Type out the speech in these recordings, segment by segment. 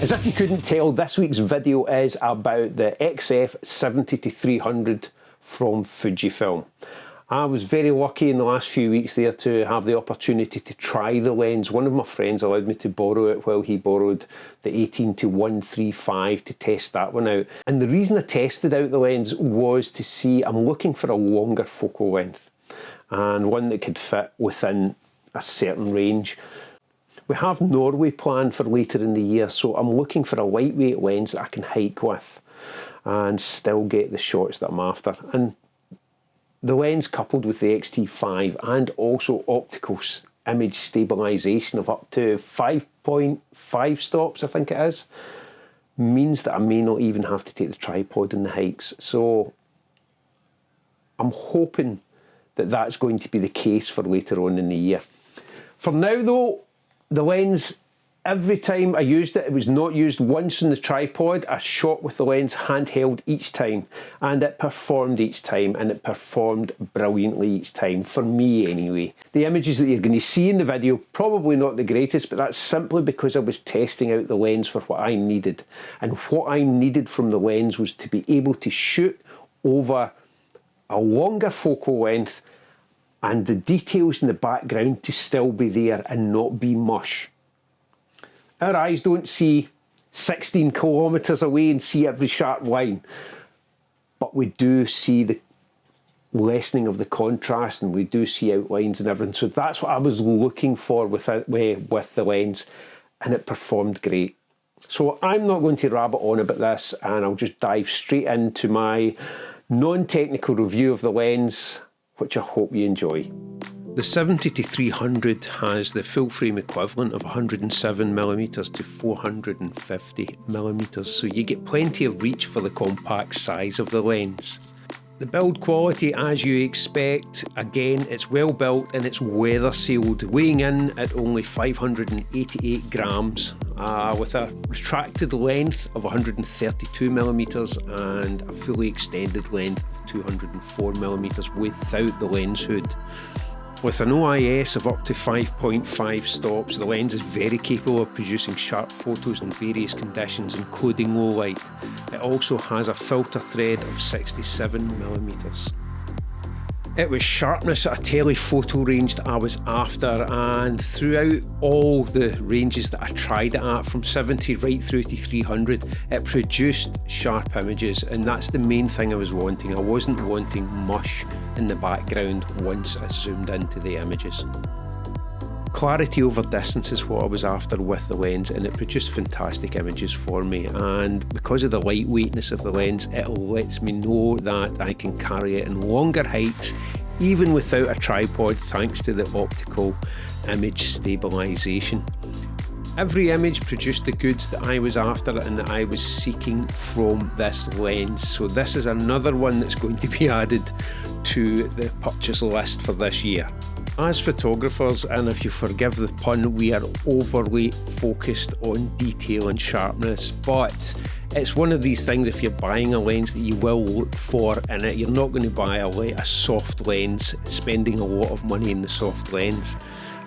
As if you couldn't tell, this week's video is about the XF70-300 from Fujifilm. I was very lucky in the last few weeks there to have the opportunity to try the lens. One of my friends allowed me to borrow it while he borrowed the 18-135 to test that one out. And the reason I tested out the lens was to see, I'm looking for a longer focal length and one that could fit within a certain range. We have Norway planned for later in the year, so I'm looking for a lightweight lens that I can hike with and still get the shots that I'm after. And the lens, coupled with the X-T5 and also optical image stabilisation of up to 5.5 stops, I think it is, means that I may not even have to take the tripod in the hikes. So I'm hoping that that's going to be the case for later on in the year. For now though, the lens, every time I used it, it was not used once on the tripod. I shot with the lens handheld each time, and it performed each time, and it performed brilliantly each time, for me anyway. The images that you're going to see in the video, probably not the greatest, but that's simply because I was testing out the lens for what I needed. And what I needed from the lens was to be able to shoot over a longer focal length and the details in the background to still be there and not be mush. Our eyes don't see 16 kilometres away and see every sharp line, but we do see the lessening of the contrast and we do see outlines and everything. So that's what I was looking for with the lens, and it performed great. So I'm not going to rabbit on about this, and I'll just dive straight into my non-technical review of the lens, which I hope you enjoy. The 70-300 has the full frame equivalent of 107mm to 450mm, so you get plenty of reach for the compact size of the lens. The build quality, as you expect, again, it's well built and it's weather sealed, weighing in at only 588 grams, with a retracted length of 132mm and a fully extended length of 204mm without the lens hood. With an OIS of up to 5.5 stops, the lens is very capable of producing sharp photos in various conditions, including low light. It also has a filter thread of 67mm. It was sharpness at a telephoto range that I was after, and throughout all the ranges that I tried it at, from 70 right through to 300, it produced sharp images, and that's the main thing I was wanting. I wasn't wanting mush in the background once I zoomed into the images. Clarity over distance is what I was after with the lens, and it produced fantastic images for me, and because of the lightweightness of the lens, it lets me know that I can carry it in longer hikes even without a tripod, thanks to the optical image stabilisation. Every image produced the goods that I was after and that I was seeking from this lens, so this is another one that's going to be added to the purchase list for this year. As photographers, and if you forgive the pun, we are overly focused on detail and sharpness, but it's one of these things, if you're buying a lens, that you will look for in it. You're not going to buy a soft lens, spending a lot of money in the soft lens.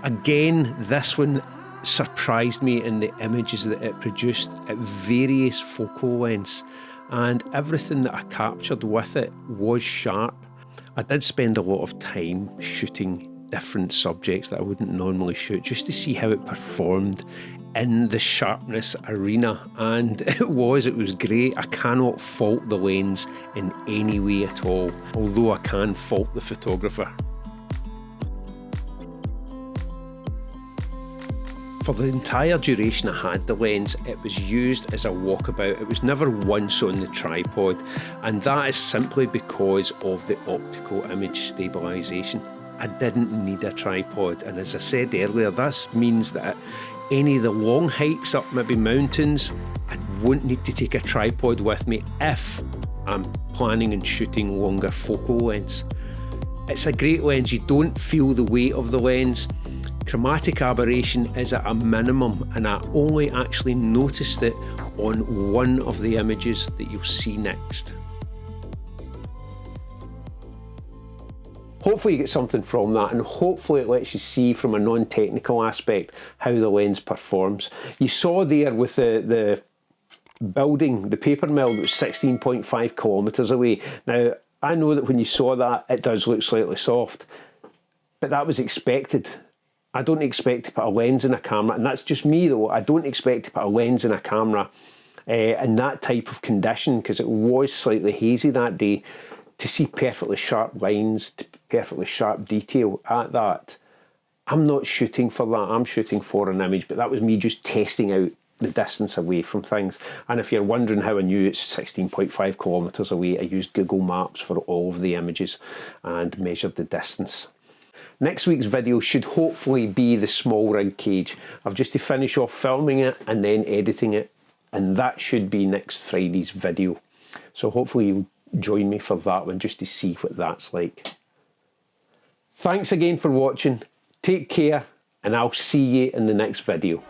Again, this one surprised me in the images that it produced at various focal lengths, and everything that I captured with it was sharp. I did spend a lot of time shooting different subjects that I wouldn't normally shoot, just to see how it performed in the sharpness arena, and it was great. I cannot fault the lens in any way at all, although I can fault the photographer. For the entire duration I had the lens, it was used as a walkabout. It was never once on the tripod, and that is simply because of the optical image stabilisation. I didn't need a tripod, and as I said earlier, this means that any of the long hikes up maybe mountains, I won't need to take a tripod with me if I'm planning on shooting longer focal lengths. It's a great lens, you don't feel the weight of the lens. Chromatic aberration is at a minimum, and I only actually noticed it on one of the images that you'll see next. hopefully you get something from that, and hopefully it lets you see from a non-technical aspect how the lens performs. You saw there with the building, the paper mill that was 16.5 kilometres away. Now, I know that when you saw that, it does look slightly soft, but that was expected. I don't expect to put a lens in a camera, and that's just me though. I don't expect to put a lens in a camera in that type of condition, because it was slightly hazy that day, to see perfectly sharp lines, perfectly sharp detail at that. I'm not shooting for that, I'm shooting for an image, but that was me just testing out the distance away from things. And if you're wondering how I knew it's 16.5 kilometres away, I used Google Maps for all of the images and measured the distance. Next week's video should hopefully be the small rig cage. I've just to finish off filming it and then editing it, and that should be next Friday's video. So hopefully you'll join me for that one, just to see what that's like. Thanks again for watching, take care, and I'll see you in the next video.